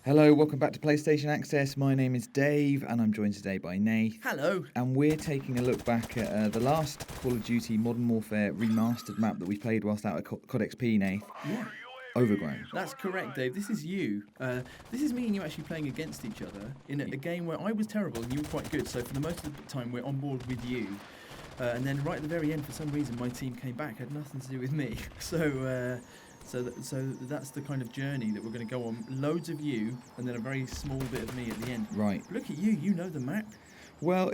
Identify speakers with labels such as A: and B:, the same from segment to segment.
A: Hello, welcome back to PlayStation Access. My name is Dave, and I'm joined today by Nath.
B: Hello.
A: And we're taking a look back at the last Call of Duty Modern Warfare remastered map that we played whilst out at COD XP, Nath.
B: Yeah.
A: Overgrown.
B: That's correct, Dave. This is you. This is me and you actually playing against each other in a game where I was terrible and you were quite good. So for the most of the time, we're on board with you. And then right at the very end, for some reason, my team came back. Had nothing to do with me. So that's the kind of journey that we're going to go on. Loads of you, and then a very small bit of me at the end.
A: Right.
B: Look at you. You know the map.
A: Well,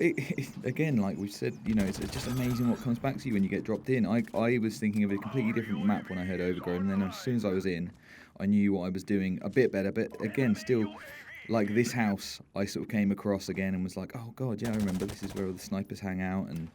A: again, like we said, it's just amazing what comes back to you when you get dropped in. I was thinking of a completely different map when I heard Overgrown, and then as soon as I was in, I knew what I was doing a bit better. But again, still, like this house, I sort of came across again and was like, oh god, yeah, I remember this is where all the snipers hang out, and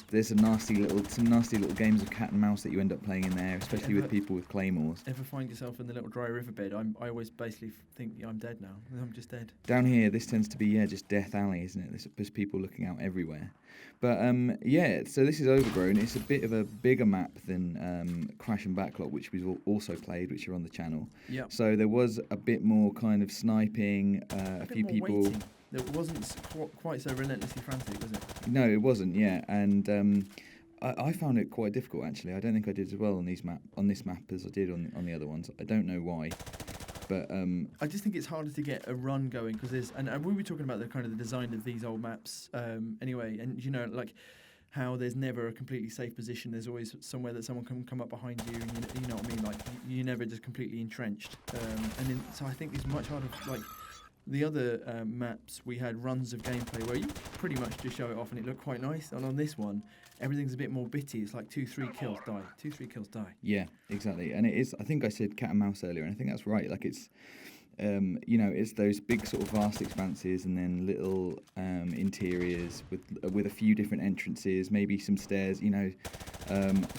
A: there's some nasty little games of cat and mouse that you end up playing in there, especially with people with claymores.
B: Ever find yourself in the little dry riverbed? I always basically think I'm dead now. I'm just dead.
A: Down here, this tends to be just Death Alley, isn't it? There's people looking out everywhere. But so this is Overgrown. It's a bit of a bigger map than Crash and Backlog, which we've also played, which are on the channel.
B: Yeah.
A: So there was a bit more kind of sniping. A few people.
B: Waiting. It wasn't quite so relentlessly frantic, was it?
A: No, it wasn't. Yeah, and I found it quite difficult actually. I don't think I did as well on this map as I did on the other ones. I don't know why. But
B: I just think it's harder to get a run going because and we were talking about the kind of the design of these old maps anyway, and like how there's never a completely safe position. There's always somewhere that someone can come up behind you, and you know what I mean. Like you're never just completely entrenched. So I think it's much harder. Like the other maps, we had runs of gameplay where you pretty much just show it off, and it looked quite nice. And on this one, everything's a bit more bitty. It's like 2-3 kills die. 2-3 kills die.
A: Yeah, exactly. And it is. I think I said cat and mouse earlier, and I think that's right. Like it's. It's those big sort of vast expanses and then little interiors with a few different entrances, maybe some stairs. I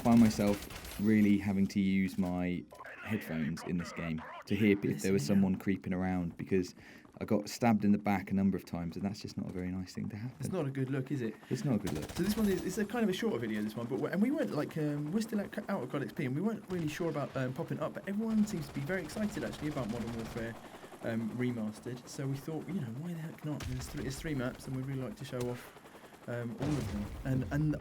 A: find myself really having to use my headphones in this game to hear if there was someone creeping around, because I got stabbed in the back a number of times, and that's just not a very nice thing to happen.
B: It's not a good look, is it?
A: It's not a good look.
B: So this one it's a kind of a shorter video, this one, and we weren't like we're still out of COD XP, and we weren't really sure about popping up, but everyone seems to be very excited actually about Modern Warfare Remastered. So we thought, why the heck not? There's three maps, and we'd really like to show off all of them. And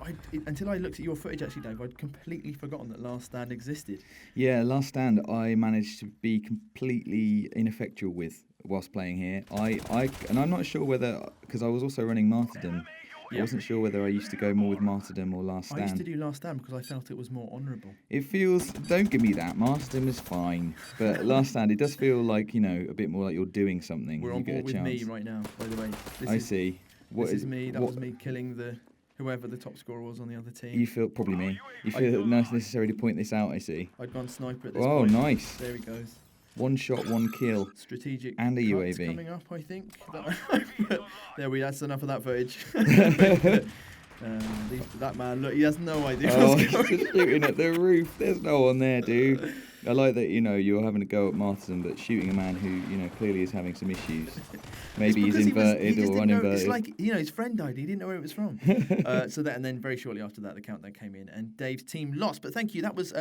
B: until I looked at your footage actually, Dave, I'd completely forgotten that Last Stand existed.
A: Yeah, Last Stand I managed to be completely ineffectual with whilst playing here. And I'm not sure whether, because I was also running Martyrdom, I wasn't sure whether I used to go more with Martyrdom or Last Stand.
B: I used to do Last Stand because I felt it was more honourable.
A: It feels, don't give me that, Martyrdom is fine, but Last Stand, it does feel like, a bit more like you're doing something.
B: We're on board with me right now, by the way.
A: I see.
B: This is me, that was me killing whoever the top scorer was on the other team.
A: You feel, probably me, you feel necessary to point this out, I see.
B: I'd gone sniper at this point.
A: Oh, nice.
B: There he goes.
A: One shot, one kill.
B: Strategic
A: and a UAV
B: coming up, I think. That's enough of that footage. That man, look, he has no idea what's going on.
A: He's just shooting at the roof. There's no one there, dude. I like that, you're having a go at Martyrdom, but shooting a man who, clearly is having some issues. Maybe he's inverted or uninverted.
B: It's like, his friend died. He didn't know where it was from. And then very shortly after that, the countdown came in, and Dave's team lost. But thank you. That was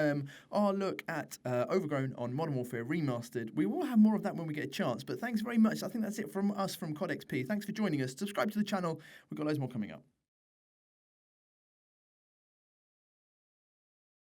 B: our look at Overgrown on Modern Warfare Remastered. We will have more of that when we get a chance. But thanks very much. I think that's it from us from COD XP. Thanks for joining us. Subscribe to the channel. We've got loads more coming up.